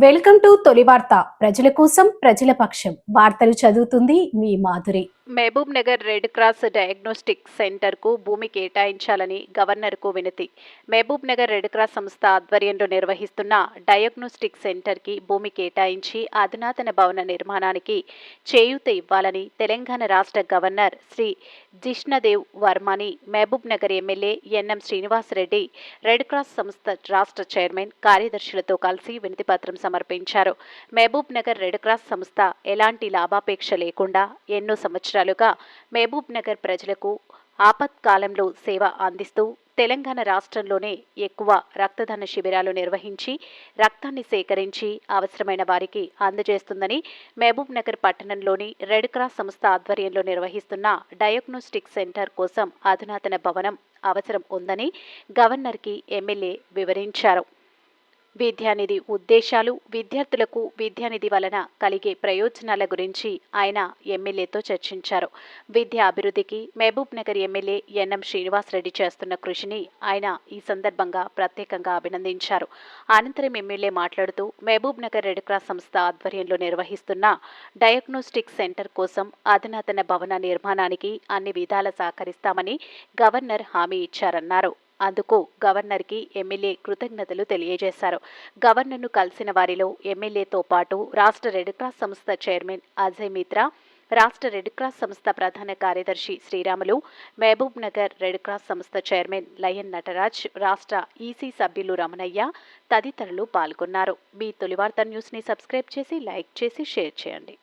Welcome to తొలి వార్త. ప్రజల కోసం ప్రజల పక్షం. వార్తలు చదువుతుంది మీ Madhuri. Mahabubnagar red cross diagnostic సెంటర్కు భూమి కేటాయించాలని గవర్నర్కు వినతి. మహబూబ్ నగర్ రెడ్ క్రాస్ సంస్థ ఆధ్వర్యంలో నిర్వహిస్తున్న డయాగ్నోస్టిక్ సెంటర్కి భూమి కేటాయించి అధునాతన భవన నిర్మాణానికి చేయూత ఇవ్వాలని తెలంగాణ రాష్ట్ర గవర్నర్ శ్రీ జిష్ణదేవ్ వర్మని Mahabubnagar MLA NM Srinivasa Reddy red cross సంస్థ రాష్ట్ర చైర్మన్ కార్యదర్శులతో కలిసి వినతిపత్రం సమర్పించారు. మహబూబ్ నగర్ రెడ్ క్రాస్ సంస్థ ఎలాంటి లాభాపేక్ష లేకుండా ఎన్నో సంవత్సరాలుగా మహబూబ్ నగర్ ప్రజలకు ఆపత్కాలంలో సేవ అందిస్తూ తెలంగాణ రాష్ట్రంలోనే ఎక్కువ రక్తదాన శిబిరాలు నిర్వహించి రక్తాన్ని సేకరించి అవసరమైన వారికి అందజేస్తుందని మహబూబ్ నగర్ పట్టణంలోని రెడ్ క్రాస్ సంస్థ ఆధ్వర్యంలో నిర్వహిస్తున్న డయాగ్నోస్టిక్ సెంటర్ కోసం అధునాతన భవనం అవసరం ఉందని గవర్నర్కి ఎమ్మెల్యే వివరించారు. విద్యానిధి ఉద్దేశాలు, విద్యార్థులకు విద్యానిధి వలన కలిగే ప్రయోజనాల గురించి ఆయన ఎమ్మెల్యేతో చర్చించారు. విద్యా అభివృద్ధికి మహబూబ్ నగర్ ఎమ్మెల్యే ఎన్ఎం శ్రీనివాసరెడ్డి చేస్తున్న కృషిని ఆయన ఈ సందర్భంగా ప్రత్యేకంగా అభినందించారు. అనంతరం ఎమ్మెల్యే మాట్లాడుతూ మహబూబ్ నగర్ రెడ్ క్రాస్ సంస్థ ఆధ్వర్యంలో నిర్వహిస్తున్న డయాగ్నోస్టిక్ సెంటర్ కోసం అధునాతన భవన నిర్మాణానికి అన్ని విధాల సహకరిస్తామని గవర్నర్ హామీ ఇచ్చారన్నారు. అందుకు గవర్నర్కి ఎమ్మెల్యే కృతజ్ఞతలు తెలియజేశారు. గవర్నర్ను కలిసిన వారిలో ఎమ్మెల్యేతో పాటు రాష్ట్ర రెడ్ క్రాస్ సంస్థ చైర్మన్ అజయ్ మిత్రా, రాష్ట్ర రెడ్ క్రాస్ సంస్థ ప్రధాన కార్యదర్శి శ్రీరాములు, మహబూబ్ నగర్ రెడ్ క్రాస్ సంస్థ చైర్మన్ లయన్ నటరాజ్, రాష్ట్ర ఈసీ సభ్యులు రమణయ్య తదితరులు పాల్గొన్నారు. మీ తొలి వార్త న్యూస్ని సబ్స్క్రైబ్ చేసి, లైక్ చేసి, షేర్ చేయండి.